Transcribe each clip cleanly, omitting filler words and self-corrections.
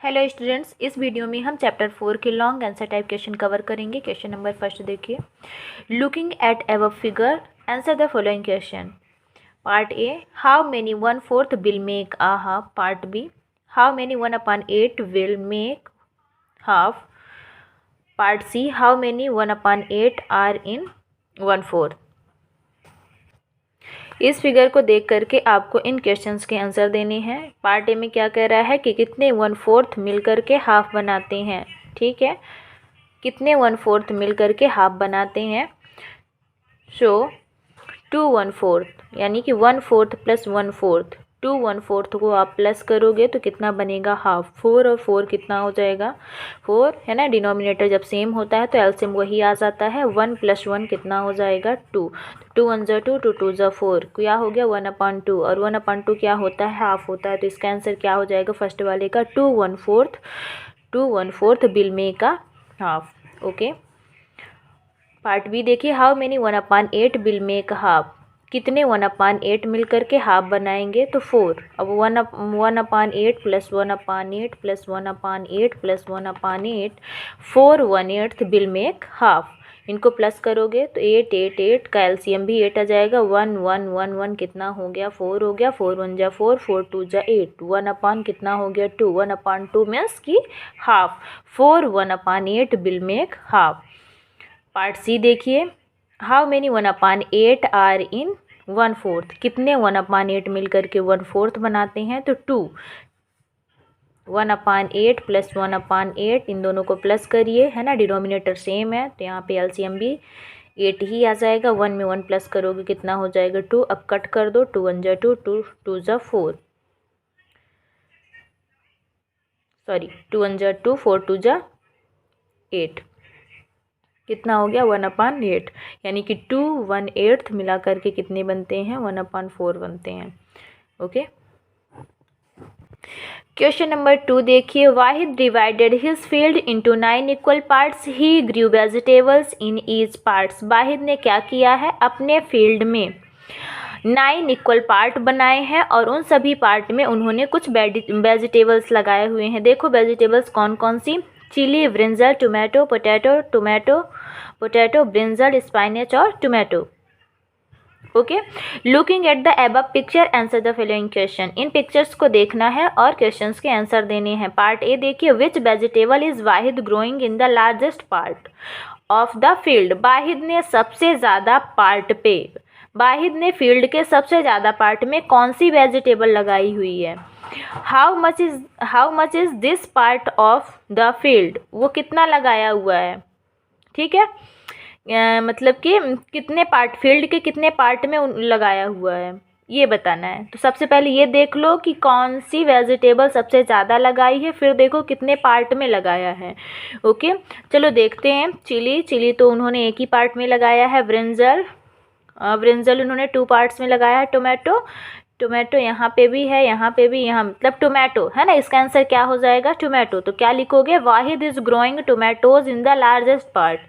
Hello students, इस video में हम चैप्टर 4 के long answer type question cover करेंगे। क्वेश्चन नंबर फर्स्ट देखिए। Looking at above figure answer the following question. Part A, how many 1/4 will make a half. Part B, how many 1/8 will make half. Part C, how many 1/8 are in 1/4। इस figure को देख करके आपको इन questions के answer देने हैं। Part ए में क्या कह रहा है कि कितने 1/4 मिल करके हाफ बनाते हैं। ठीक है, कितने 1/4 मिल करके हाफ बनाते हैं। सो 2 1/4 यानी कि 1/4 प्लस 1/4, 2 1/4 को आप प्लस करोगे तो कितना बनेगा हाफ। 4 और 4 कितना हो जाएगा 4 है ना। डिनोमिनेटर जब सेम होता है तो एलसीएम वही आ जाता है। 1 + 1 कितना हो जाएगा 2। 2 1 ज़ा 2, 2 2 ज़ा 4, क्या हो गया 1/2। और 1/2 क्या होता है हाफ होता है। तो इसका आंसर क्या हो जाएगा फर्स्ट वाले का 2 1/4 will make a half. Okay, part B देखिए। How many 1/8 will make half. कितने 1/8 मिल करके हाफ बनाएंगे तो 4। अब 1/8 plus 1/8 plus 1/8 plus 1/8 4 1/8 will make half. इनको प्लस करोगे तो 8 8 8 का एलसीएम भी 8 आ जाएगा। 1 1 1 1 कितना हो गया 4 हो गया। 4 1 ज़ा 4, 4 2 ज़ा 8, 1/, कितना हो गया 2। 1/2 मीन्स की half. 4 1/8 will make half. Part C देखिए। How many 1/8 are in 1/4। कितने 1/8 मिल करके 1/4 बनाते हैं तो 2। 1/8 प्लस 1/8, इन दोनों को प्लस करिए है ना, डिनोमिनेटर सेम है तो यहाँ पे एलसीएम भी 8 ही आ जाएगा। 1 में 1 प्लस करोगे कितना हो जाएगा 2। अब कट कर दो, 2 1 ज़ा 2, 2 2 ज़ा 4, सॉरी 2 1 ज़ा 2, 4 2 ज़ा 8, कितना हो गया 1/8 यानी कि 2 1/8 मिला करके कितने बनते हैं 1/4 बनते हैं। ओके, क्वेश्चन नंबर 2 देखिए। Wahid divided his field into 9 equal parts. He grew vegetables in each parts. Wahid ने क्या किया है, अपने फील्ड में 9 इक्वल पार्ट बनाए हैं और उन सभी पार्ट में उन्होंने कुछ वेजिटेबल्स लगाए हुए हैं। देखो वेजिटेबल्स कौन कौन सी, chilli, brinjal, tomato, potato, brinjal, spinach और tomato. Okay, looking at the above picture answer the following question. इन पिक्चर्स को देखना है और क्वेश्चंस के आंसर देने हैं। पार्ट ए देखिए। Which vegetable is Wahid growing in the largest part of the field. Wahid ने सबसे ज़्यादा पार्ट पे, वाहिद ने फील्ड के सबसे ज़्यादा पार्ट में कौन सी वेजिटेबल लगाई हुई है। How much is this part of the field, वो कितना लगाया हुआ है। ठीक है, मतलब कि कितने पार्ट, फील्ड के कितने पार्ट में लगाया हुआ है ये बताना है। तो सबसे पहले ये देख लो कि कौन सी वेजिटेबल सबसे ज़्यादा लगाई है, फिर देखो कितने पार्ट में लगाया है। ओके, चलो देखते हैं। चिली तो उन्होंने एक ही पार्ट में लगाया है। ब्रिंजल उन्होंने 2 पार्ट्स में लगाया है। टोमेटो यहाँ पे भी है, यहाँ पे भी, यहाँ मतलब टोमेटो है ना। इसका आंसर क्या हो जाएगा टोमेटो। तो क्या लिखोगे, Wahid is growing tomatoes in the largest part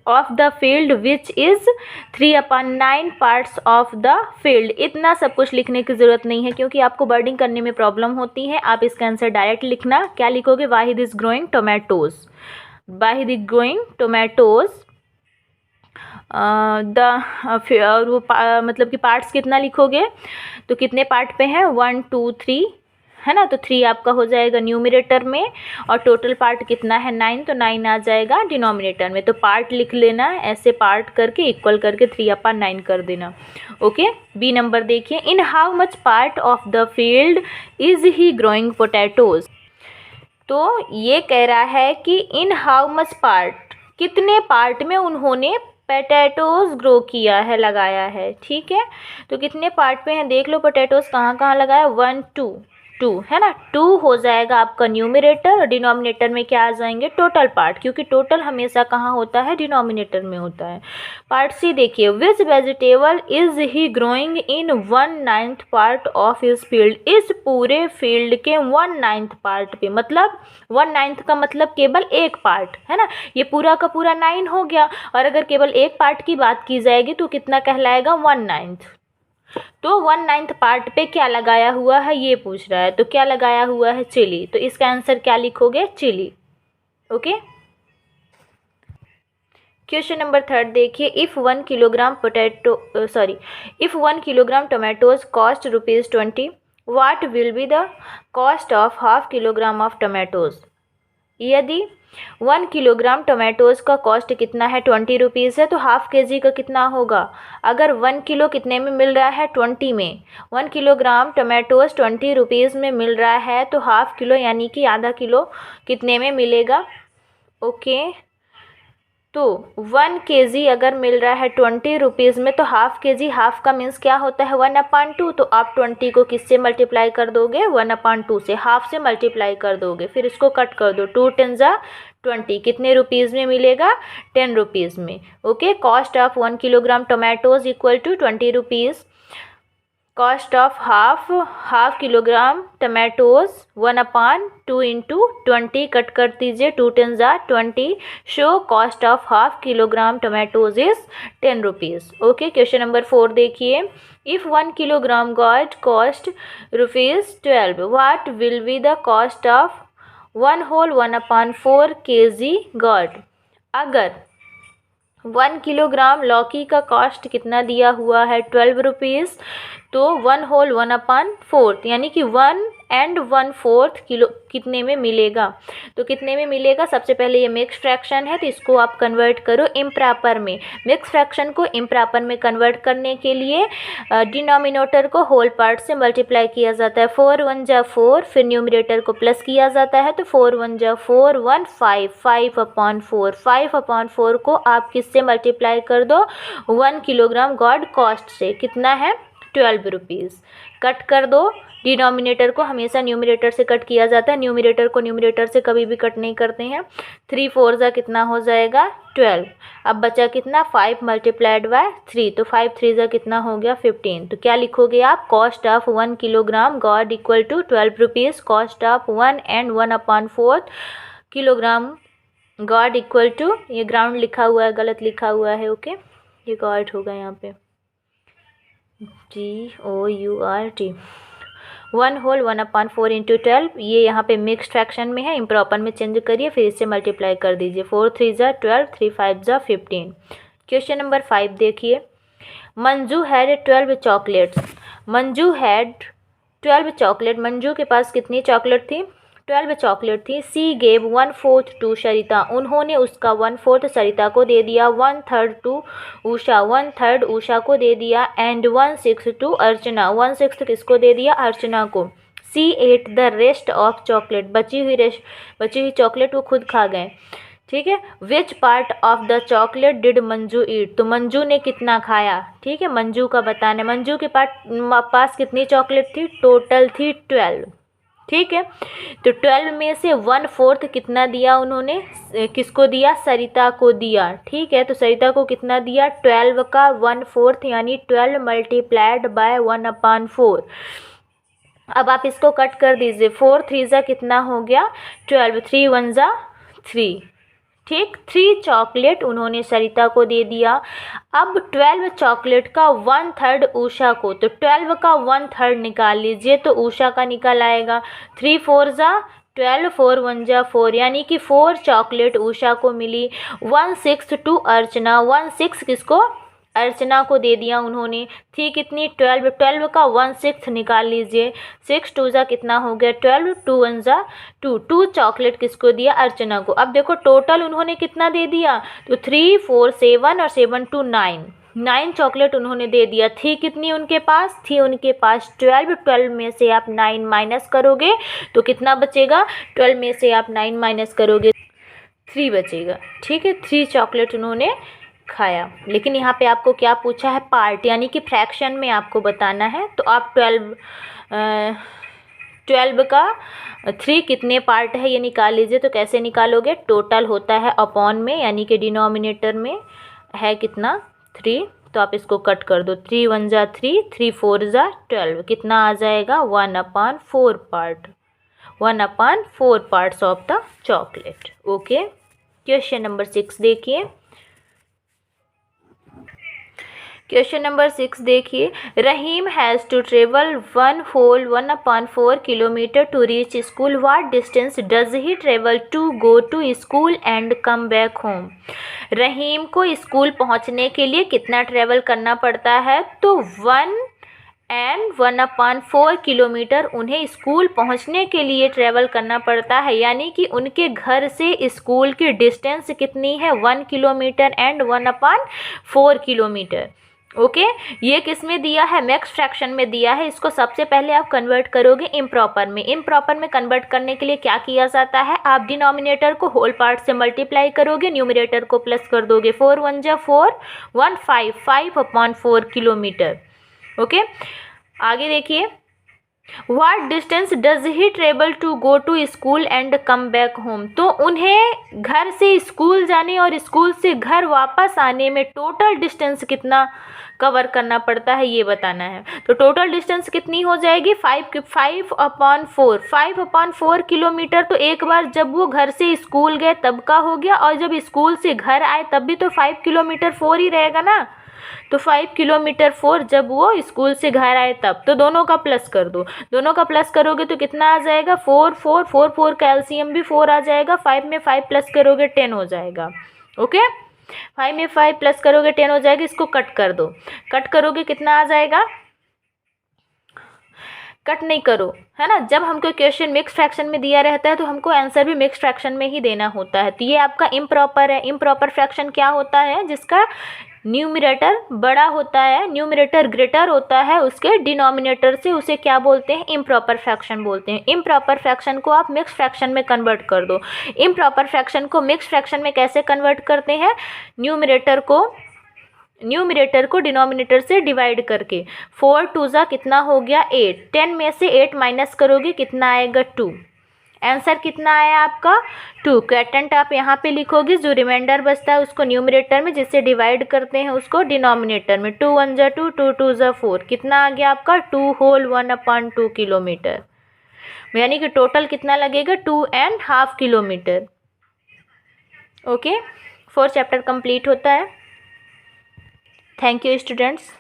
of the field which is 3/9 parts of the field. इतना सब कुछ लिखने की ज़रूरत नहीं है क्योंकि आपको वर्डिंग करने में प्रॉब्लम होती है। आप इसका आंसर डायरेक्ट लिखना। क्या लिखोगे, Wahid is growing tomatoes, Wahid is growing tomatoes और वो मतलब कि पार्ट्स कितना लिखोगे तो कितने पार्ट पे है 1 2 3 है ना। तो 3 आपका हो जाएगा न्यूमरेटर में और टोटल पार्ट कितना है 9, तो 9 आ जाएगा डिनोमिनेटर में। तो पार्ट लिख लेना, ऐसे पार्ट करके इक्वल करके 3/9 कर देना। ओके, बी नंबर देखिए। In how much part of the field is he growing potatoes. तो ये कह रहा है कि इन हाउ मच पार्ट, कितने पार्ट में उन्होंने पोटैटोज ग्रो किया है, लगाया है। ठीक है, तो कितने पार्ट पे हैं देख लो। पोटैटोज कहाँ कहाँ लगाया 1 2 2 है ना। 2 हो जाएगा आपका न्यूमरेटर और डिनोमिनेटर में क्या आ जाएंगे टोटल पार्ट, क्योंकि टोटल हमेशा कहाँ होता है डिनोमिनेटर में होता है। पार्ट सी देखिए। Which vegetable is he growing in 1/9 part of his field. इस पूरे फील्ड के 1/9 पार्ट पे, मतलब 1/9 का मतलब केवल एक पार्ट है ना। ये पूरा का पूरा 9 हो गया और अगर केवल एक पार्ट की बात की जाएगी तो कितना कहलाएगा 1/9। तो 1/9 पार्ट पे क्या लगाया हुआ है ये पूछ रहा है, तो क्या लगाया हुआ है, चिली, तो इसका आंसर क्या लिखोगे, चिली। ओके। क्वेश्चन नंबर 3 देखिए, if 1 kilogram if 1 kilogram tomatoes cost ₹20, what will be the cost of half kilogram of tomatoes. यदि 1 किलोग्राम टोमेटोज़ का कॉस्ट कितना है, ₹20 है, तो हाफ केजी का कितना होगा। अगर 1 किलो कितने में मिल रहा है, 20 में, 1 किलोग्राम टोमेटोज़ ₹20 में मिल रहा है, तो हाफ किलो यानी कि आधा किलो कितने में मिलेगा। ओके, तो 1 केजी अगर मिल रहा है ₹20 में, तो हाफ केजी, हाफ का मीन्स क्या होता है, 1/2। तो आप 20 को किससे मल्टीप्लाई कर दोगे, 1/2 से, हाफ से मल्टीप्लाई कर दोगे, फिर इसको कट कर दो, 2 10 जा 20, कितने रुपीज़ में मिलेगा, ₹10 में। Okay, cost of 1 kilogram tomatoes equal to ₹20। Cost of half kilogram tomatoes 1/2 into 20, cut कर दीजिए, 2 10 जा 20, so cost of half kilogram tomatoes is ₹10। Okay, question number 4 देखिए, if 1 kilogram gourd cost ₹12, what will be the cost of 1/4 kg gourd. अगर 1 kilogram लौकी का cost कितना दिया हुआ है, ₹12, तो 1/4 यानी कि 1/1/4 किलो कितने में मिलेगा, तो कितने में मिलेगा। सबसे पहले ये मिक्स फ्रैक्शन है, तो इसको आप कन्वर्ट करो इम्प्रॉपर में। मिक्स फ्रैक्शन को इम्प्रॉपर में कन्वर्ट करने के लिए डिनोमिनेटर को होल पार्ट से मल्टीप्लाई किया जाता है, 4 1 जा 4, फिर न्यूमरेटर को प्लस किया जाता है, तो 4 1 जा 4, 1 5, 5/4, 5/4 को आप किससे मल्टीप्लाई कर दो, 1 किलोग्राम गॉड कॉस्ट से, कितना है, ₹12। कट कर दो, डिनोमिनेटर को हमेशा न्यूमरेटर से कट किया जाता है, न्यूमरेटर को न्यूमरेटर से कभी भी कट नहीं करते हैं। 3 4 जा कितना हो जाएगा, 12। अब बचा कितना, 5 मल्टीप्लाइड बाय 3, तो 5 3 जा कितना हो गया, 15। तो क्या लिखोगे आप, cost of 1 kilogram gourd equal to ₹12, cost of 1 and 1/4 kilogram gourd equal to, ये ग्राउंड लिखा हुआ है, गलत लिखा हुआ है। ओके, ये गॉड होगा यहाँ पे, GOURT, 1/4 इंटू 12, ये यहाँ पे मिक्स फ्रैक्शन में है, इम्प्रॉपर में चेंज करिए, फिर इससे मल्टीप्लाई कर दीजिए, 4 3 जा 12, 3 5 जा 15। क्वेश्चन नंबर 5 देखिए, Manju had 12 chocolates. Manju had 12 chocolate, Manju के पास कितनी चॉकलेट थी, 12 चॉकलेट थी। सी गेव 1/4 टू सरिता, उन्होंने उसका 1/4 सरिता को दे दिया, 1/3 टू उषा, 1/3 उषा को दे दिया, एंड 1/6 टू अर्चना, 1/6 किसको दे दिया, अर्चना को। See at the rest of chocolate, बची हुई चॉकलेट वो खुद खा गए, ठीक है। Which part of the chocolate did Manju eat, तो मंजू ने कितना खाया, ठीक है, मंजू का बताना। मंजू के पास कितनी चॉकलेट थी, टोटल थी 12, ठीक है। तो 12 में से 1/4 कितना दिया उन्होंने, किसको दिया, सरिता को दिया, ठीक है। तो सरिता को कितना दिया, 12 का 1/4 यानी 12 मल्टीप्लाइड बाय 1/4। अब आप इसको कट कर दीजिए, 4 3 जा कितना हो गया, 12, 3 1 जा 3, ठीक। 3 चॉकलेट उन्होंने सरिता को दे दिया। अब 12 चॉकलेट का 1/3 उषा को, तो 12 का 1/3 निकाल लीजिए, तो उषा का निकल आएगा, 3 4 जा 12, 4 1 जा 4, यानी कि 4 चॉकलेट उषा को मिली। 1/6 टू अर्चना, 1/6 किसको, अर्चना को दे दिया उन्होंने, थी कितनी, 12, 12 का 1/6 निकाल लीजिए, 6 2 जा कितना हो गया, 12, 2 1 जा 2, 2 चॉकलेट किसको दिया, अर्चना को। अब देखो टोटल उन्होंने कितना दे दिया, तो 3 4 7 और 7 2 9, 9 चॉकलेट उन्होंने दे दिया। थी कितनी उनके पास, थी उनके पास 12, 12 में से आप 9 माइनस करोगे तो कितना बचेगा, 12 में से आप 9 माइनस करोगे 3 बचेगा, ठीक है। 3 चॉकलेट उन्होंने खाया। लेकिन यहाँ पे आपको क्या पूछा है, पार्ट, यानी कि फ्रैक्शन में आपको बताना है। तो आप 12 का 3 कितने पार्ट है ये निकाल लीजिए। तो कैसे निकालोगे, टोटल होता है अपॉन में, यानी कि डिनोमिनेटर में है कितना, 3, तो आप इसको कट कर दो, 3 1 जा 3, 3 4 जा 12, कितना आ जाएगा, 1/4 part, 1/4 parts of the chocolate. Okay, question number 6 देखिए, क्वेश्चन नंबर 6 देखिए, Rahim has to travel 1/4 kilometre to reach school, what distance does he travel to go to school and come back home. Rahim को स्कूल पहुंचने के लिए कितना travel करना पड़ता है, तो 1/4 किलोमीटर उन्हें स्कूल पहुंचने के लिए ट्रेवल करना पड़ता है, यानी कि उनके घर से स्कूल की डिस्टेंस कितनी है, 1 किलोमीटर एंड 1/4 किलोमीटर। ओके, ये किस में दिया है, मिक्स्ड फ्रैक्शन में दिया है। इसको सबसे पहले आप कन्वर्ट करोगे इम्प्रॉपर में। इम्प्रॉपर में कन्वर्ट करने के लिए क्या किया जाता है, आप डिनोमिनेटर को होल पार्ट से मल्टीप्लाई करोगे, न्यूमरेटर को प्लस कर दोगे। 4 1 जा 4, 1 5/4 किलोमीटर। ओके, आगे देखिए, what distance does he travel to go to school and come back home. तो उन्हें घर से स्कूल जाने और स्कूल से घर वापस आने में टोटल डिस्टेंस कितना कवर करना पड़ता है, ये बताना है। तो टोटल डिस्टेंस कितनी हो जाएगी, 5/4 किलोमीटर। तो एक बार जब वो घर से स्कूल गए तब का हो गया, और जब स्कूल से घर आए तब भी तो 5 किलोमीटर 4 ही रहेगा ना। तो 5 किलोमीटर 4 जब वो स्कूल से घर आए तब, तो दोनों का प्लस कर दो। दोनों का प्लस करोगे तो कितना आ जाएगा, 4 4 4 4 का एलसीएम भी 4 आ जाएगा। 5 में 5 प्लस करोगे 10 हो जाएगा। ओके, 5 में 5 प्लस करोगे 10 हो जाएगा। इसको कट कर दो, कट करोगे कितना आ जाएगा, कट नहीं करो, है ना। जब हमको क्वेश्चन मिक्स फ्रैक्शन में दिया रहता है तो हमको आंसर भी मिक्स फ्रैक्शन में ही देना होता है। तो ये आपका इम्प्रॉपर है। इम्प्रॉपर फ्रैक्शन क्या होता है, जिसका न्यूमरेटर बड़ा होता है, न्यूमरेटर ग्रेटर होता है उसके डिनोमिनेटर से, उसे क्या बोलते हैं, इम्प्रॉपर फ्रैक्शन बोलते हैं। इम्प्रॉपर फ्रैक्शन को आप मिक्स फ्रैक्शन में कन्वर्ट कर दो। इम्प्रॉपर फ्रैक्शन को मिक्स फ्रैक्शन में कैसे कन्वर्ट करते हैं, न्यूमरेटर को डिनोमिनेटर से डिवाइड करके। 4 2 जा कितना हो गया 8, 10 में से 8 माइनस करोगे कितना आएगा 2। आंसर कितना आया आपका 2। क्वेटेंट आप यहाँ पे लिखोगे, जो रिमाइंडर बचता है उसको न्यूमरेटर में, जिससे डिवाइड करते हैं उसको डिनोमिनेटर में। 2 1 जा 2, 2 2 जा 4, कितना आ गया आपका 2 होल 1/2 किलोमीटर। यानी कि टोटल कितना लगेगा 2.5 किलोमीटर। ओके, 4 चैप्टर कंप्लीट होता है। Thank you students.